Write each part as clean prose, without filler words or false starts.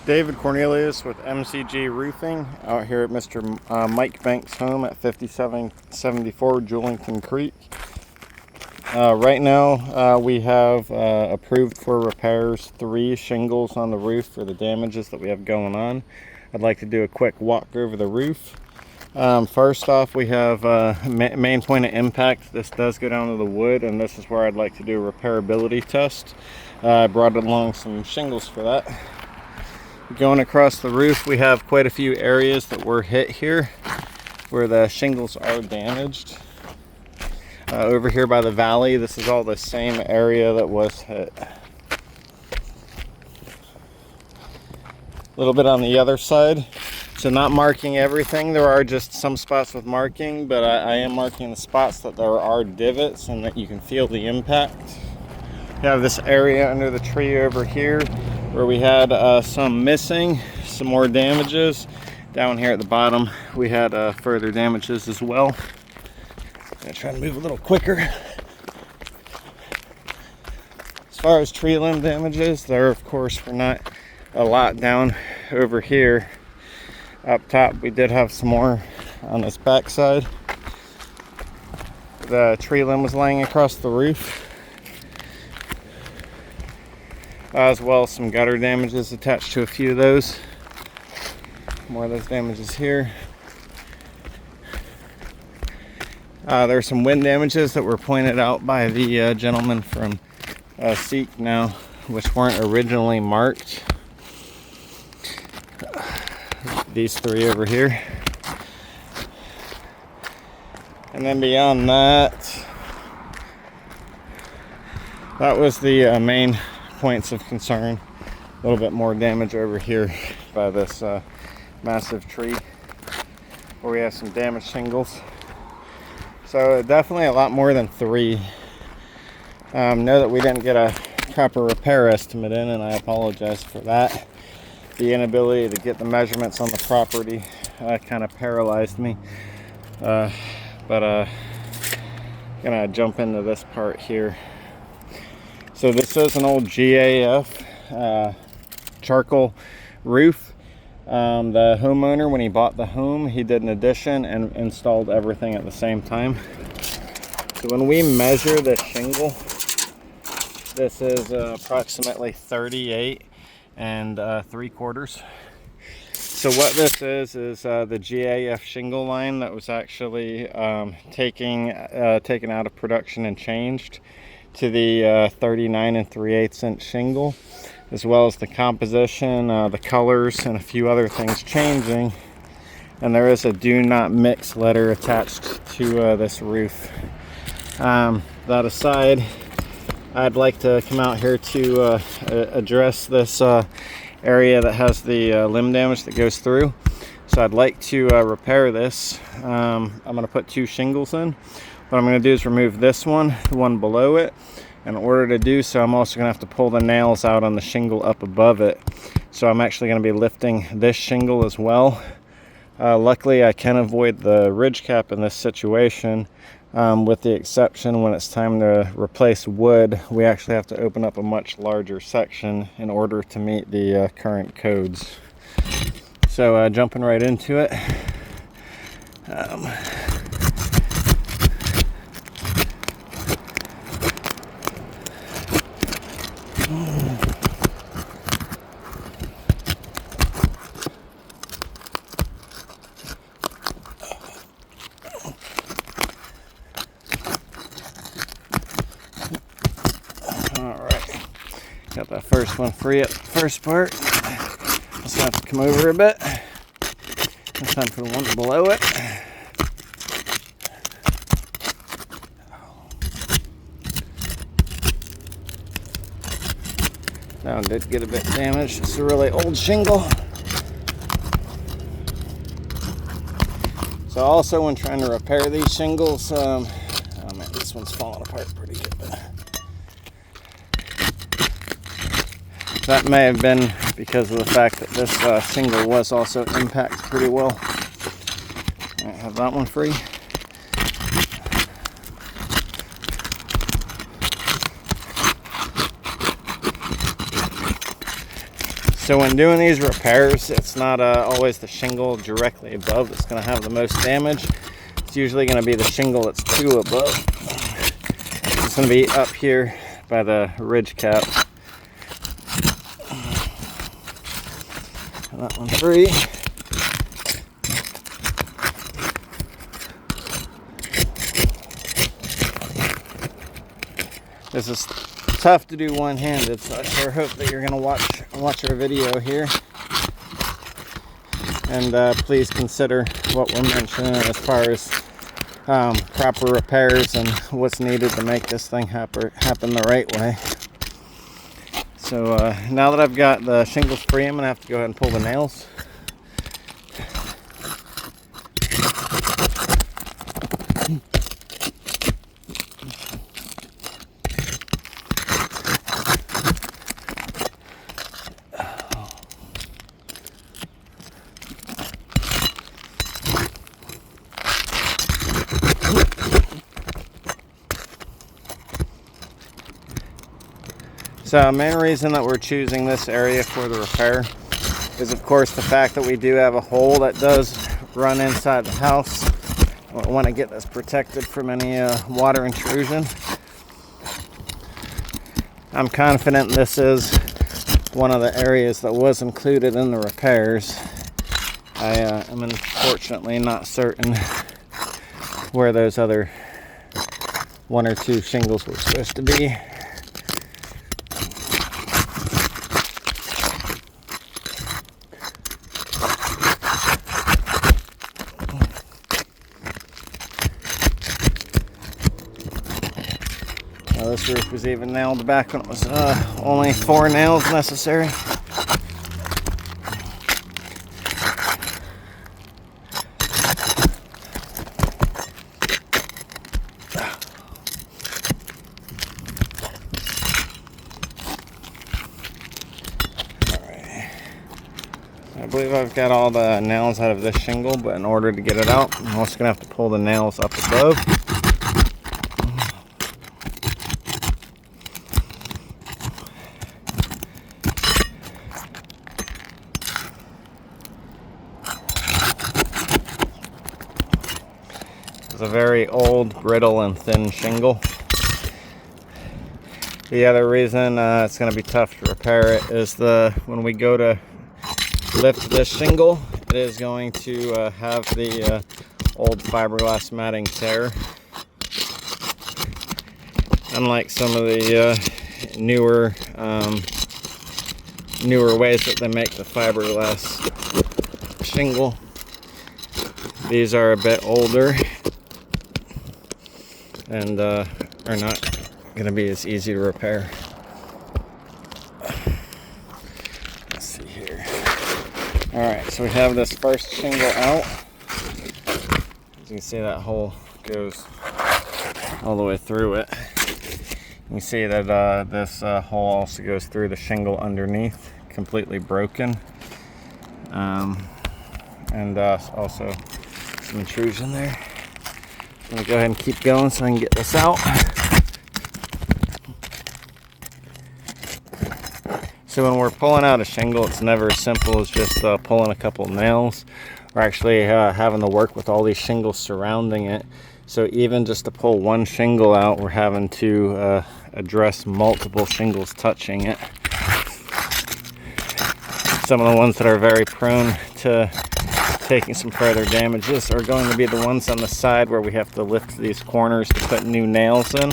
David Cornelius with MCG Roofing out here at Mr. Mike Banks' home at 5774 Julington Creek. Right now we have approved for repairs 3 shingles on the roof for the damages that we have going on. I'd like to do a quick walk over the roof. First off, we have main point of impact. This does go down to the wood, and this is where I'd like to do a repairability test. I brought along some shingles for that. Going across the roof, we have quite a few areas that were hit here where the shingles are damaged. Over here by the valley, this is all the same area that was hit. A little bit on the other side. So not marking everything, there are just some spots with marking, but I am marking the spots that there are divots and that you can feel the impact. We have this area under the tree over here where we had some missing, some more damages. Down here at the bottom, we had further damages as well. I'm gonna try to move a little quicker. As far as tree limb damages, there of course were not a lot down over here. Up top, we did have some more on this back side. The tree limb was laying across the roof, as well as some gutter damages attached to a few of those. More of those damages here. There are some wind damages that were pointed out by the gentleman from Seek now, which weren't originally marked. These 3 over here. And then beyond that, that was the main points of concern. A little bit more damage over here by this massive tree where we have some damaged shingles. So definitely a lot more than 3. Know that we didn't get a proper repair estimate in, and I apologize for that. The inability to get the measurements on the property kind of paralyzed me. Gonna jump into this part here. So this is an old GAF charcoal roof. The homeowner, when he bought the home, he did an addition and installed everything at the same time. So when we measure this shingle, this is approximately 38 and 3/4. So what this is the GAF shingle line that was actually taken out of production and changed to the 39 and 3/8 inch shingle, as well as the composition, the colors, and a few other things changing. And there is a do not mix letter attached to this roof. That aside, I'd like to come out here to address this area that has the limb damage that goes through. So I'd like to repair this. I'm going to put 2 shingles in. What I'm going to do is remove this one, the one below it. In order to do so, I'm also going to have to pull the nails out on the shingle up above it. So I'm actually going to be lifting this shingle as well. Luckily, I can avoid the ridge cap in this situation. With the exception when it's time to replace wood, we actually have to open up a much larger section in order to meet the current codes. So jumping right into it. Alright, got that first one free at the first part. Just have to come over a bit. It's time for the one below it. That one did get a bit damaged. It's a really old shingle. So also when trying to repair these shingles, oh man, this one's falling apart pretty good. That may have been because of the fact that this shingle was also impacted pretty well. I have that one free. So when doing these repairs, it's not always the shingle directly above that's going to have the most damage. It's usually going to be the shingle that's too above. It's going to be up here by the ridge cap. That one free. This is tough to do one-handed, so I sure hope that you're going to watch our video here. And please consider what we're mentioning as far as proper repairs and what's needed to make this thing happen the right way. So now that I've got the shingles free, I'm going to have to go ahead and pull the nails. So the main reason that we're choosing this area for the repair is, of course, the fact that we do have a hole that does run inside the house. I want to get this protected from any water intrusion. I'm confident this is one of the areas that was included in the repairs. I am unfortunately not certain where those other one or two shingles were supposed to be. This roof was even nailed back when it was only 4 nails necessary. Alright. I believe I've got all the nails out of this shingle, but in order to get it out, I'm also going to have to pull the nails up above. It's a very old, brittle, and thin shingle. The other reason it's going to be tough to repair it is when we go to lift this shingle, it is going to have the old fiberglass matting tear. Unlike some of the newer ways that they make the fiberglass shingle, these are a bit older and are not going to be as easy to repair. Let's see here. Alright, so we have this first shingle out. As you can see, that hole goes all the way through it. You can see that this hole also goes through the shingle underneath, completely broken. And also some intrusion there. I'm going to go ahead and keep going so I can get this out. So when we're pulling out a shingle, it's never as simple as just pulling a couple nails. We're actually having to work with all these shingles surrounding it. So even just to pull one shingle out, we're having to address multiple shingles touching it. Some of the ones that are very prone to taking some further damages are going to be the ones on the side where we have to lift these corners to put new nails in.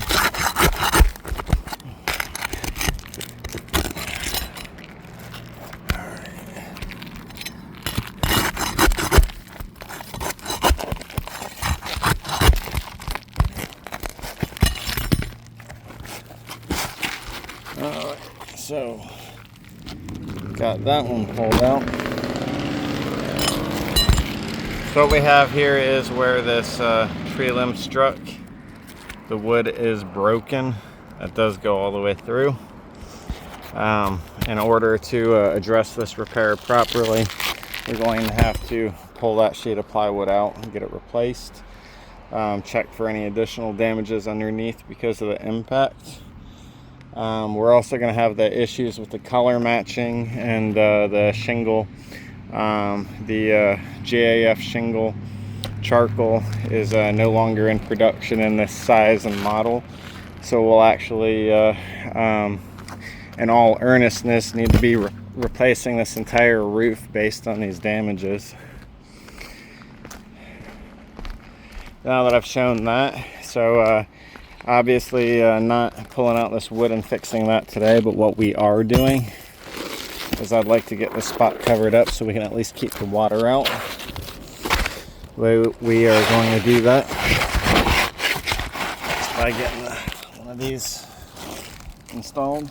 Alright, so got that one pulled out. So what we have here is where this tree limb struck. The wood is broken. It does go all the way through. In order to address this repair properly, we're going to have to pull that sheet of plywood out and get it replaced. Check for any additional damages underneath because of the impact. We're also going to have the issues with the color matching and the shingle. The GAF shingle charcoal is no longer in production in this size and model, so we'll actually in all earnestness need to be replacing this entire roof based on these damages. Now that I've shown that, so obviously not pulling out this wood and fixing that today, but what we are doing is I'd like to get this spot covered up so we can at least keep the water out. We are going to do that just by getting one of these installed.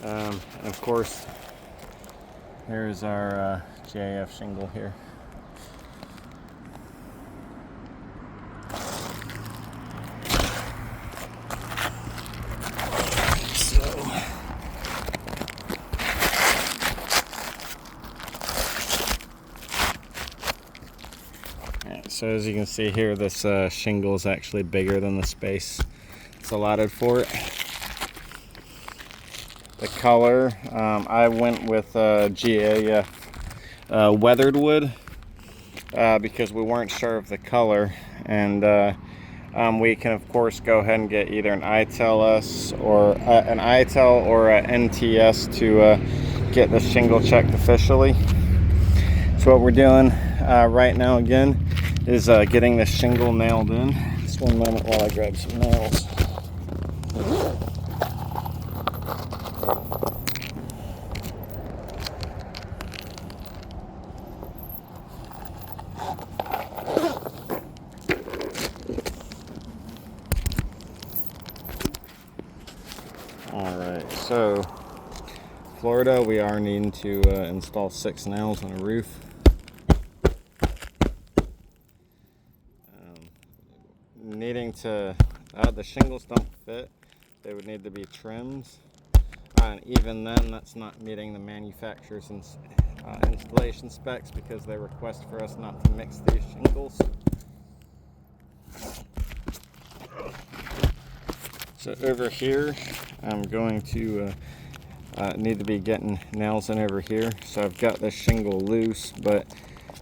And of course, here's our GAF shingle here. So as you can see here, this shingle is actually bigger than the space it's allotted for it. The color, I went with GAF weathered wood because we weren't sure of the color, and we can of course go ahead and get either an ITEL or an ITEL or an NTS to get the shingle checked officially. So what we're doing right now again is getting the shingle nailed in. Just one moment while I grab some nails. Alright, so Florida, we are needing to install 6 nails on a roof. Needing to, the shingles don't fit, they would need to be trimmed, and even then that's not meeting the manufacturer's installation specs because they request for us not to mix these shingles. So over here I'm going to need to be getting nails in over here. So I've got this shingle loose, but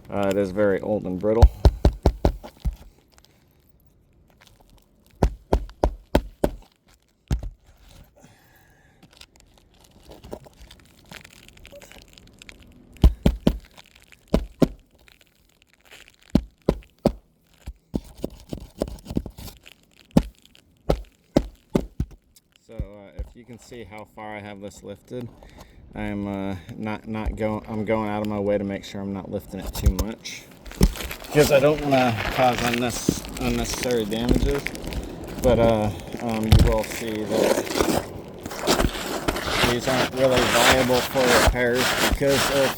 it is very old and brittle. So if you can see how far I have this lifted, I'm I'm going out of my way to make sure I'm not lifting it too much because I don't want to cause unnecessary damages. But you will see that these aren't really viable for repairs because of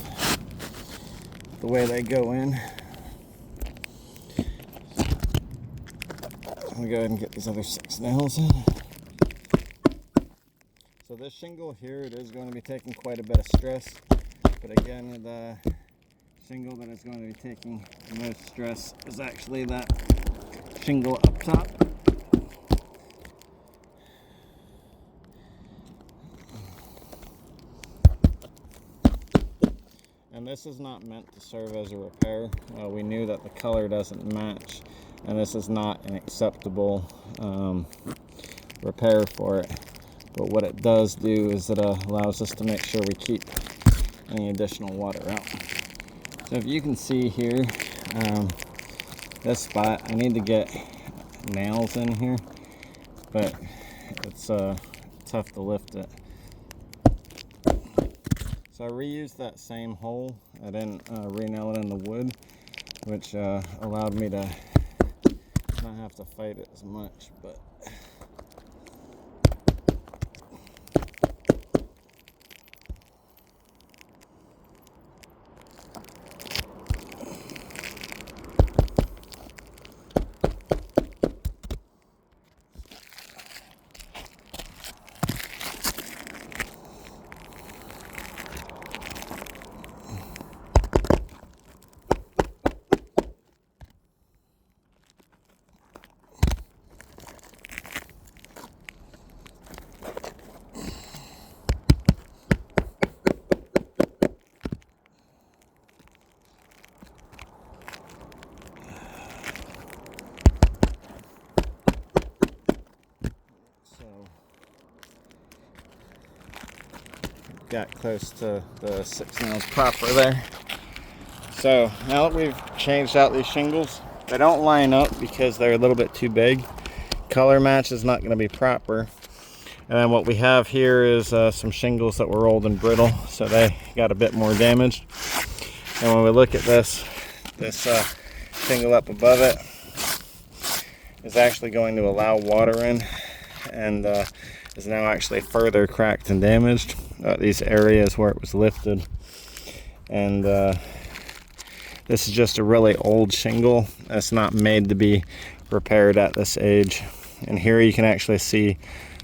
the way they go in. I'll go ahead and get these other 6 nails in. So this shingle here, it is going to be taking quite a bit of stress, but again, the shingle that is going to be taking the most stress is actually that shingle up top. And this is not meant to serve as a repair. We knew that the color doesn't match, and this is not an acceptable repair for it. But what it does do is it allows us to make sure we keep any additional water out. So if you can see here, this spot, I need to get nails in here, but it's tough to lift it. So I reused that same hole. I didn't re-nail it in the wood, which allowed me to not have to fight it as much. But got close to the 6 nails proper there. So now that we've changed out these shingles, they don't line up because they're a little bit too big. Color match is not going to be proper. And then what we have here is some shingles that were old and brittle, so they got a bit more damaged. And when we look at this shingle up above it is actually going to allow water in, and is now actually further cracked and damaged. These areas where it was lifted. And this is just a really old shingle. It's not made to be repaired at this age. And here you can actually see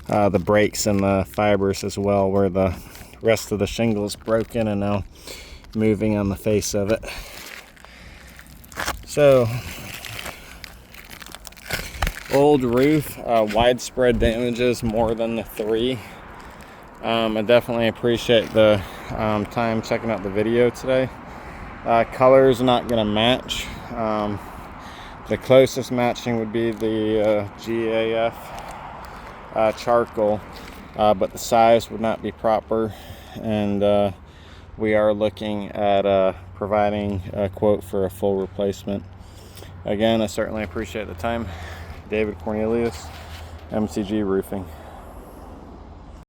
the breaks in the fibers as well, where the rest of the shingle is broken and now moving on the face of it. So, old roof, widespread damages, more than the 3. I definitely appreciate the time checking out the video today. Color is not going to match. The closest matching would be the GAF charcoal, but the size would not be proper, and we are looking at providing a quote for a full replacement. Again, I certainly appreciate the time. David Cornelius, MCG Roofing.